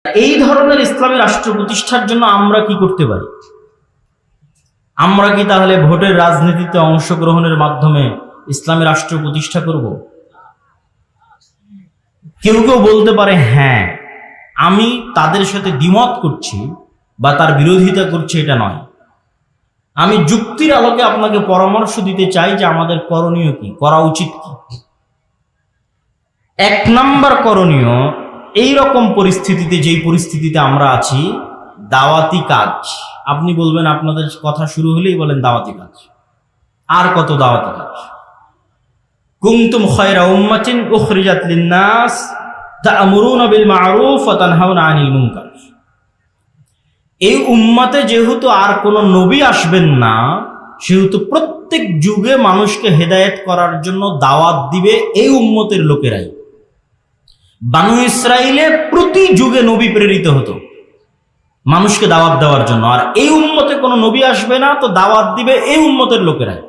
এই ধরনের ইসলামী রাষ্ট্র প্রতিষ্ঠার জন্য আমরা কি করতে পারি? আমরা কি তাহলে ভোটের রাজনীতিতে অংশগ্রহণের মাধ্যমে ইসলামী রাষ্ট্র প্রতিষ্ঠা করব? কেউ কেউ বলতে পারে হ্যাঁ, আমি তাদের সাথে দ্বিমত করছি বা তার বিরোধিতা করছি, এটা নয়। আমি যুক্তির আলোকে আপনাকে পরামর্শ দিতে চাই যে আমাদের করণীয় কি, করা উচিত কি। এক নাম্বার করণীয়, এই রকম পরিস্থিতিতে, যেই পরিস্থিতিতে আমরা আছি, দাওয়াতি কাজ। আপনি বলবেন, আপনাদের কথা শুরু হলেই বলেন দাওয়াতি কাজ। আর কত দাওয়াতি কাজ? কুনতুম খায়রা উম্মাতিন উখরিজাত লিন-নাস তা'মুরুনা বিল মা'রুফ ওয়া তানহাউনা আনিল মুনকার। এই উম্মতে যেহেতু আর কোন নবী আসবেন না, সেহেতু প্রত্যেক যুগে মানুষকে হেদায়েত করার জন্য দাওয়াত দিবে এই উম্মতের লোকেরাই। বানু ইসরাইলে প্রতি যুগে নবী প্রেরিত হতো মানুষকে দাওয়াত দেওয়ার জন্য, আর এই উম্মতে কোনো নবী আসবে না, তো দাওয়াত দিবে এই উম্মতের লোকেরাই।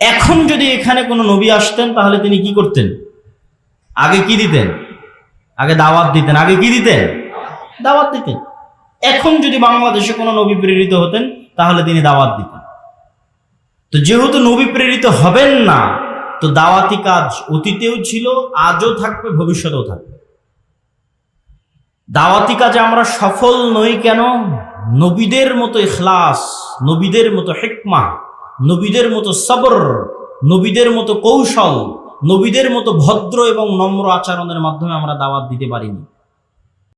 এখন যদি এখানে কোনো নবী আসতেন, তাহলে তিনি কি করতেন? আগে কি দিতেন? আগে দাওয়াত দিতেন। আগে কি দিতেন? দাওয়াত দিতেন। এখন যদি বাংলাদেশে কোনো নবী প্রেরিত হতেন, তাহলে তিনি দাওয়াত দিতেন। তো যেহেতু নবী প্রেরিত হবেন না, তো দাওয়াতি কাজ অতীতেও ছিল, আজও থাকবে, ভবিষ্যতেও থাকবে। দাওয়াতি কাজে আমরা সফল নই কেন? নবীদের মতো ইখলাস, নবীদের মতো হিকমা, নবীদের মতো সবর, নবীদের মতো কৌশল, নবীদের মতো ভদ্র এবং নম্র আচরণের মাধ্যমে আমরা দাওয়াত দিতে পারিনি।